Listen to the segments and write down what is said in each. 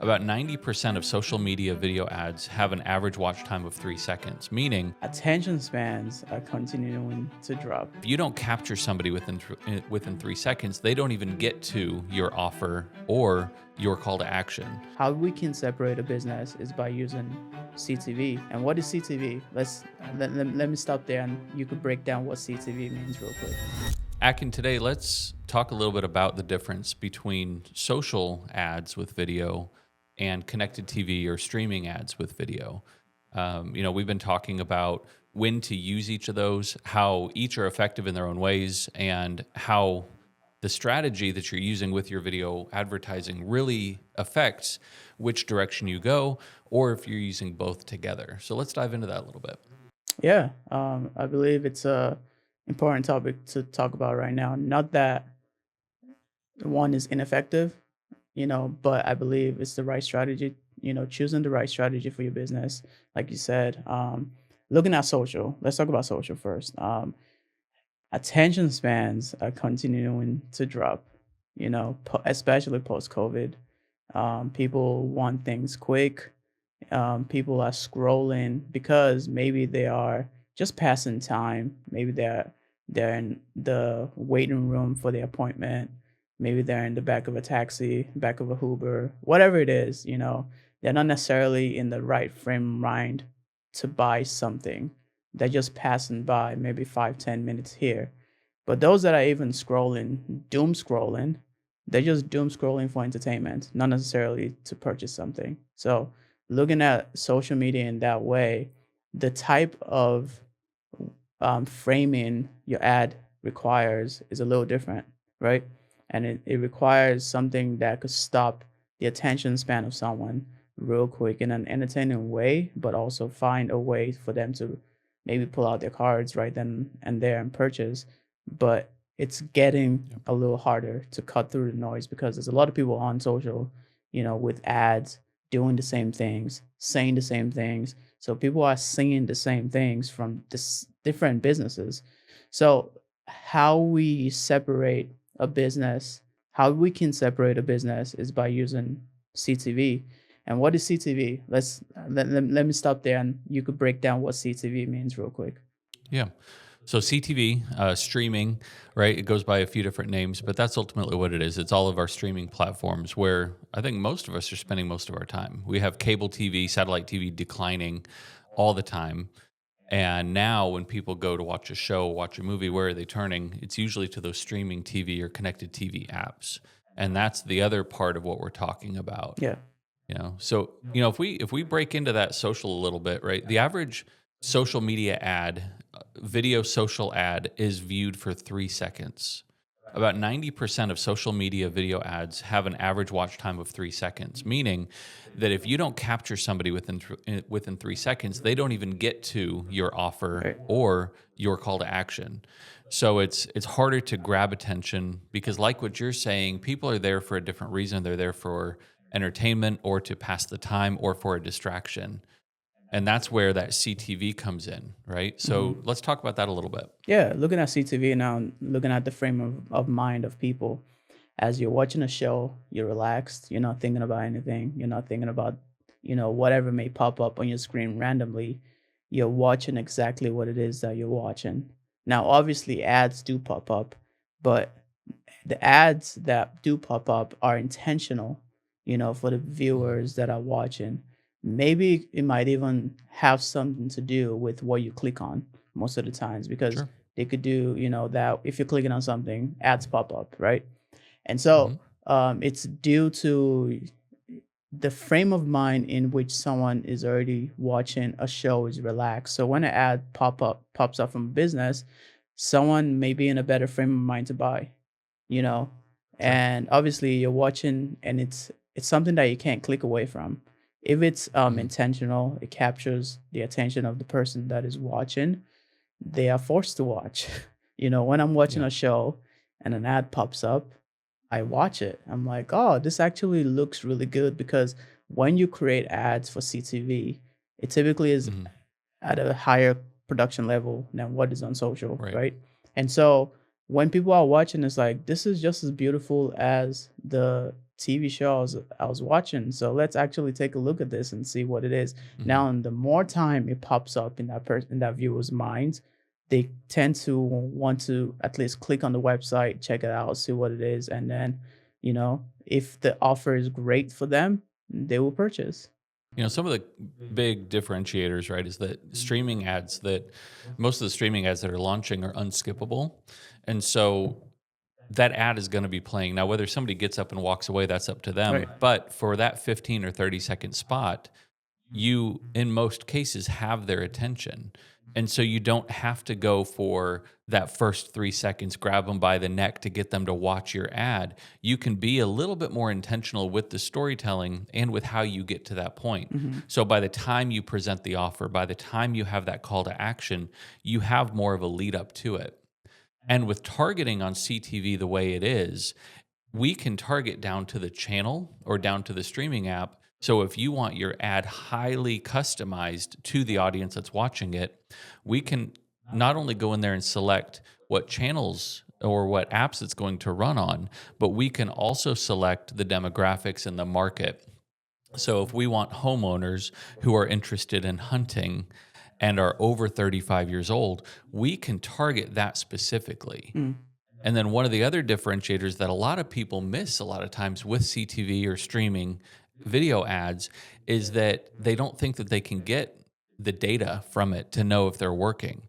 About 90% of social media video ads have an average watch time of 3 seconds, meaning Attention spans are continuing to drop. if you don't capture somebody within 3 seconds, they don't even get to your offer or your call to action. How we can separate a business is by using CTV. And what is CTV? Let me stop there and you could break down what CTV means real quick. Akin, today, let's talk a little bit about the difference between social ads with video and connected TV or streaming ads with video. We've been talking about when to use each of those, how each are effective in their own ways, and how the strategy that you're using with your video advertising really affects which direction you go, or if you're using both together. So let's dive into that a little bit. Yeah, I believe it's a important topic to talk about right now. Not that one is ineffective, but I believe it's the right strategy. Choosing the right strategy for your business, like you said. Looking at social, let's talk about social first. Attention spans are continuing to drop. Especially post COVID. People want things quick. People are scrolling because maybe they are just passing time. Maybe they're in the waiting room for the appointment. Maybe they're in the back of a taxi, back of a Uber, whatever it is. They're not necessarily in the right frame of mind to buy something. They're just passing by, maybe 5, 10 minutes here. But those that are even scrolling, doom scrolling, they're just doom scrolling for entertainment, not necessarily to purchase something. So looking at social media in that way, the type of framing your ad requires is a little different, right? And it requires something that could stop the attention span of someone real quick in an entertaining way, but also find a way for them to maybe pull out their cards right then and there and purchase. But it's getting Yep. a little harder to cut through the noise because there's a lot of people on social, with ads doing the same things, saying the same things. So people are seeing the same things from different businesses. So how we separate a business, how we can separate a business is by using CTV. And what is CTV? Let me stop there and you could break down what CTV means real quick. Yeah. So CTV, streaming, right? It goes by a few different names, but that's ultimately what it is. It's all of our streaming platforms where I think most of us are spending most of our time. We have cable TV, satellite TV declining all the time. And now when people go to watch a show, watch a movie, where are they turning? It's usually to those streaming TV or connected TV apps. And that's the other part of what we're talking about. Yeah. If we break into that social a little bit, right? The average social media ad, video social ad is viewed for 3 seconds. About 90% of social media video ads have an average watch time of 3 seconds, meaning that if you don't capture somebody within 3 seconds, they don't even get to your offer Right. or your call to action. So it's harder to grab attention because, like what you're saying, people are there for a different reason. They're there for entertainment or to pass the time or for a distraction. And that's where that CTV comes in, right? Mhm. So let's talk about that a little bit. Yeah, looking at CTV now, looking at the frame of mind of people. As you're watching a show, you're relaxed, you're not thinking about anything, you're not thinking about, whatever may pop up on your screen randomly. You're watching exactly what it is that you're watching. Now, obviously, ads do pop up, but the ads that do pop up are intentional, for the Mhm. viewers that are watching. Maybe it might even have something to do with what you click on most of the times because Sure. they could do, that if you're clicking on something, ads pop up, right? And so Mhm. it's due to the frame of mind in which someone is already watching a show is relaxed. So when an ad pops up from a business, someone may be in a better frame of mind to buy, you know. Sure. And obviously you're watching and it's something that you can't click away from. If it's Mhm. intentional, it captures the attention of the person that is watching. They are forced to watch. When I'm watching Yeah. a show and an ad pops up, I watch it. I'm like, "Oh, this actually looks really good," because when you create ads for CTV, it typically is Mhm. at a higher production level than what is on social, Right. right? And so when people are watching, it's like, this is just as beautiful as the TV show I was watching. So let's actually take a look at this and see what it is. Hmm. Now, and the more time it pops up in in that viewer's mind, they tend to want to at least click on the website, check it out, see what it is, and then, if the offer is great for them, they will purchase. Some of the big differentiators, right, is that streaming ads that most of the streaming ads that are launching are unskippable. And so that ad is going to be playing. Now, whether somebody gets up and walks away, that's up to them. Right. But for that 15 or 30-second spot, you, in most cases, have their attention. And so you don't have to go for that first 3 seconds, grab them by the neck to get them to watch your ad. You can be a little bit more intentional with the storytelling and with how you get to that point. Hmm. So by the time you present the offer, by the time you have that call to action, you have more of a lead up to it. And with targeting on CTV the way it is, we can target down to the channel or down to the streaming app. So if you want your ad highly customized to the audience that's watching it, we can not only go in there and select what channels or what apps it's going to run on, but we can also select the demographics and the market. So if we want homeowners who are interested in hunting and are over 35 years old, we can target that specifically. Mm. And then one of the other differentiators that a lot of people miss a lot of times with CTV or streaming video ads is that they don't think that they can get the data from it to know if they're working.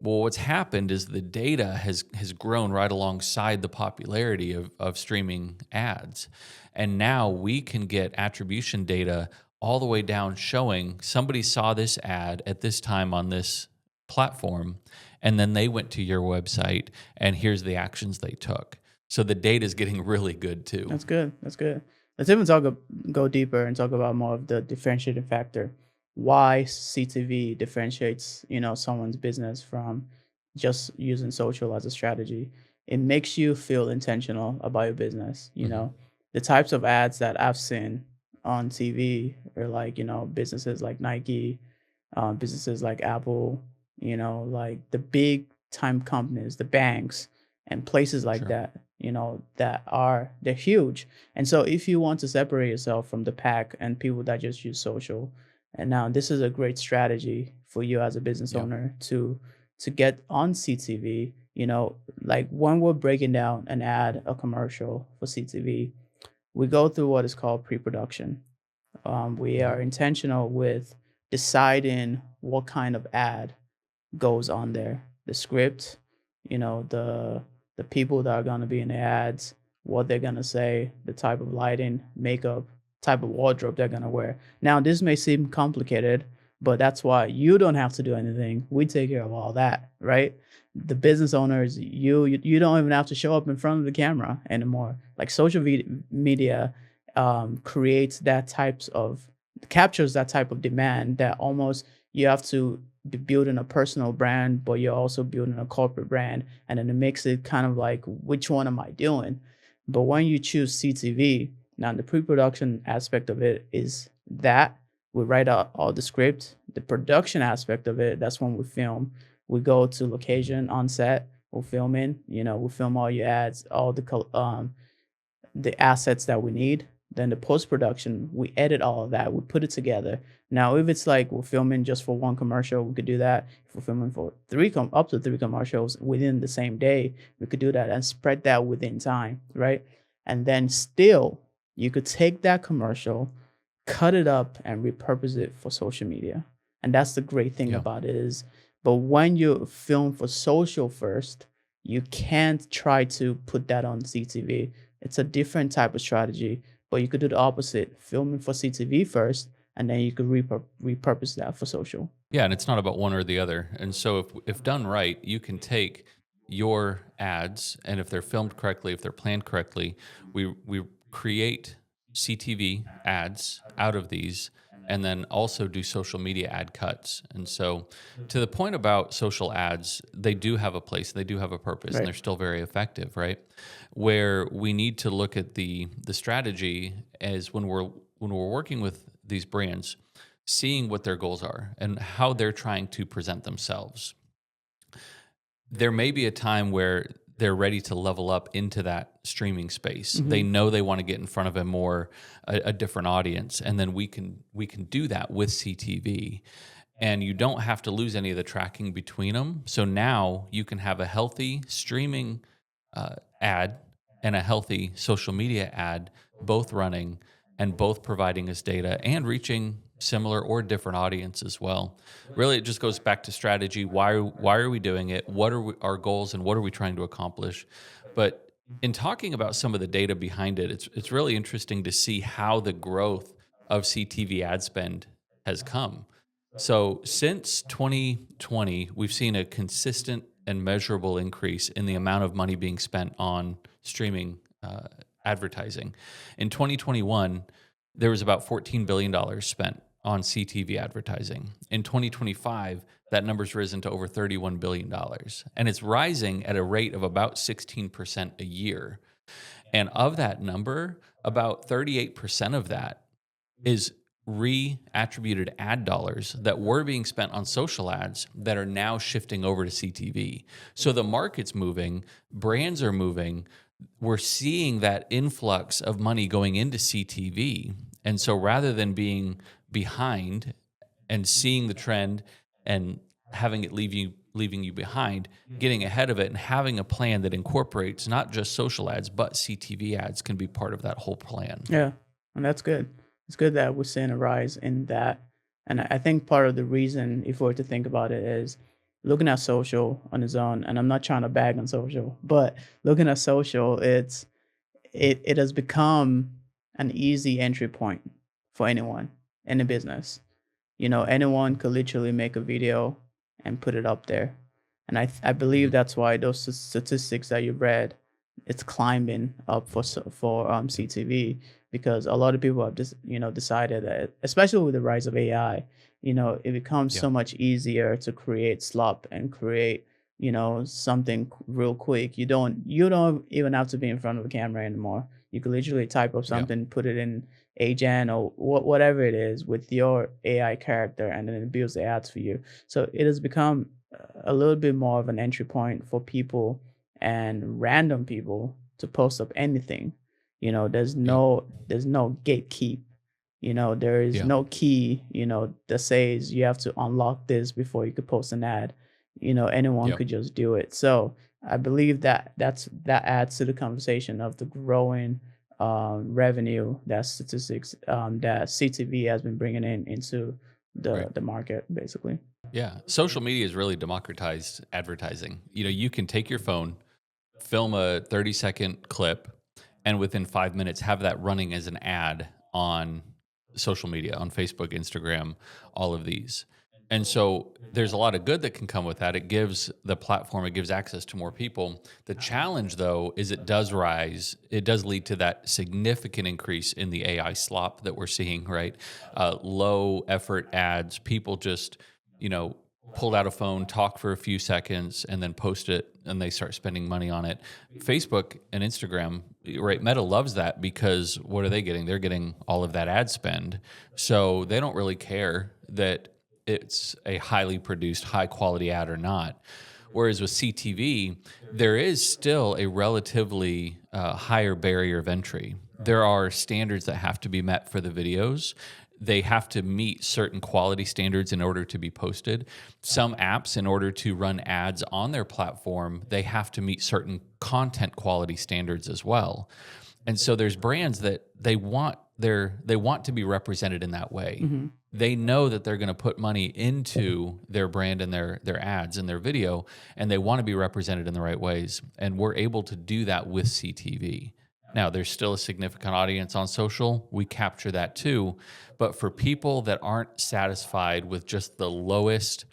Well, what's happened is the data has grown right alongside the popularity of streaming ads. And now we can get attribution data all the way down showing somebody saw this ad at this time on this platform, and then they went to your website, and here's the actions they took. So the data is getting really good too. That's good. That's good. Let's even go deeper and talk about more of the differentiating factor. Why CTV differentiates, someone's business from just using social as a strategy. It makes you feel intentional about your business. Mhm. The types of ads that I've seen on TV are like, businesses like Nike, businesses like Apple, like the big time companies, the banks, and places like Sure. that, they're huge. And so if you want to separate yourself from the pack and people that just use social, and now this is a great strategy for you as a business Yeah. owner to get on CTV. Like when we're breaking down an ad, a commercial for CTV, we go through what is called pre-production. We Mhm. are intentional with deciding what kind of ad goes on there. The script, the people that are gonna be in the ads, what they're gonna say, the type of lighting, makeup, type of wardrobe they're gonna wear. Now, this may seem complicated, but that's why you don't have to do anything. We take care of all that, right? The business owners, you don't even have to show up in front of the camera anymore. Like media creates that types of captures that type of demand that almost you have to be building a personal brand, but you're also building a corporate brand. And then it makes it kind of like, which one am I doing? But when you choose CTV, now the pre production aspect of it is that we write out all the script. The production aspect of it, that's when we film. We go to location on set, we'll film in, we'll film all your ads, all the assets that we need. Then the post production, we edit all of that, we put it together. Now, if it's like we're filming just for one commercial, we could do that. If we're filming for up to three commercials within the same day, we could do that and spread that within time, right? And then still, you could take that commercial, cut it up, and repurpose it for social media. And that's the great thing Yeah. about it is, but when you film for social first, you can't try to put that on CTV. It's a different type of strategy, but you could do the opposite, filming for CTV first, and then you could repurpose that for social. Yeah, and it's not about one or the other. And so if done right, you can take your ads, and if they're filmed correctly, if they're planned correctly, we create CTV ads out of these and then also do social media ad cuts. And so to the point about social ads, they do have a place, they do have a purpose, and Right. they're still very effective, right? Where we need to look at the strategy as when we're working with these brands, seeing what their goals are and how they're trying to present themselves. There may be a time where they're ready to level up into that streaming space. They Hmm. know they want to get in front of a different audience, and then we can do that with CTV, and you don't have to lose any of the tracking between them. So now you can have a healthy streaming ad and a healthy social media ad both running and both providing us data and reaching similar or different audience as well. Really, it just goes back to strategy. Why are we doing it? What are our goals and what are we trying to accomplish? But in talking about some of the data behind it, it's really interesting to see how the growth of CTV ad spend has come. So since 2020, we've seen a consistent and measurable increase in the amount of money being spent on streaming advertising. In 2021, there was about $14 billion spent on CTV advertising. In 2025, that number's risen to over $31 billion, and it's rising at a rate of about 16% a year. And of that number, about 38% of that is re-attributed ad dollars that were being spent on social ads that are now shifting over to CTV. So the market's moving, brands are moving. We're seeing that influx of money going into CTV. And so rather than being behind and seeing the trend and having it leaving you behind, getting ahead of it and having a plan that incorporates not just social ads but CTV ads can be part of that whole plan. Yeah, and that's good. It's good that we're seeing a rise in that. And I think part of the reason, if we were to think about it, is looking at social on its own. And I'm not trying to bag on social, but looking at social, it has become an easy entry point for anyone in a business. Anyone could literally make a video and put it up there. And I believe Mhm. that's why those statistics that you read, it's climbing up for CTV, because a lot of people have just decided that, especially with the rise of AI, it becomes Yeah. so much easier to create slop and create something real quick. You don't even have to be in front of a camera anymore. You can literally type up Yeah. something, put it in agent or whatever it is with your AI character, and then it builds the ads for you. So it has become a little bit more of an entry point for people and random people to post up anything. Yeah. There's no gatekeep. There is Yeah. no key, that says you have to unlock this before you could post an ad. Anyone Yeah. could just do it. So I believe that adds to the conversation of the growing revenue, that statistics, that CTV has been bringing into Right. the market, basically. Yeah. Social media has really democratized advertising. You can take your phone, film a 30-second clip, and within 5 minutes have that running as an ad on social media, on Facebook, Instagram, all of these. And so there's a lot of good that can come with that. It gives the platform, it gives access to more people. The challenge, though, is it does lead to that significant increase in the AI slop that we're seeing, right? Low effort ads, people just, you know, pulled out a phone, talk for a few seconds, and then post it, and they start spending money on it. Facebook and Instagram, right? Meta loves that because what are they getting? They're getting all of that ad spend. So they don't really care that it's a highly produced, high quality ad or not. Whereas with CTV, there is still a relatively higher barrier of entry. There are standards that have to be met for the videos. They have to meet certain quality standards in order to be posted. Some apps, in order to run ads on their platform, they have to meet certain content quality standards as well. And so there's brands that they want to be represented in that way. Hmm. They know that they're going to put money into their brand and their ads and their video, and they want to be represented in the right ways. And we're able to do that with CTV. Now, there's still a significant audience on social. We capture that too. But for people that aren't satisfied with just the lowest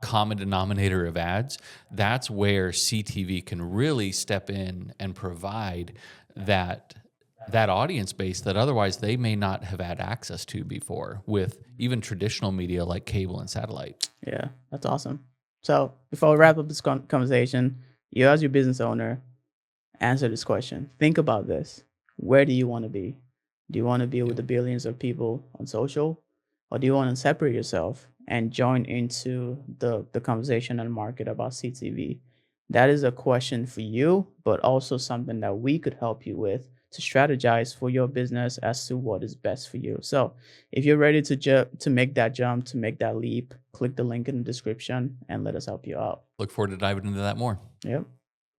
common denominator of ads, that's where CTV can really step in and provide that that audience base that otherwise they may not have had access to before with even traditional media like cable and satellite. Yeah, that's awesome. So before we wrap up this conversation, you as your business owner, answer this question. Think about this. Where do you want to be? Do you want to be with Yeah. the billions of people on social? Or do you want to separate yourself and join into the conversation and market about CTV? That is a question for you, but also something that we could help you with to strategize for your business as to what is best for you. So, if you're ready to make that jump, to make that leap, click the link in the description and let us help you out. Look forward to diving into that more. Yep.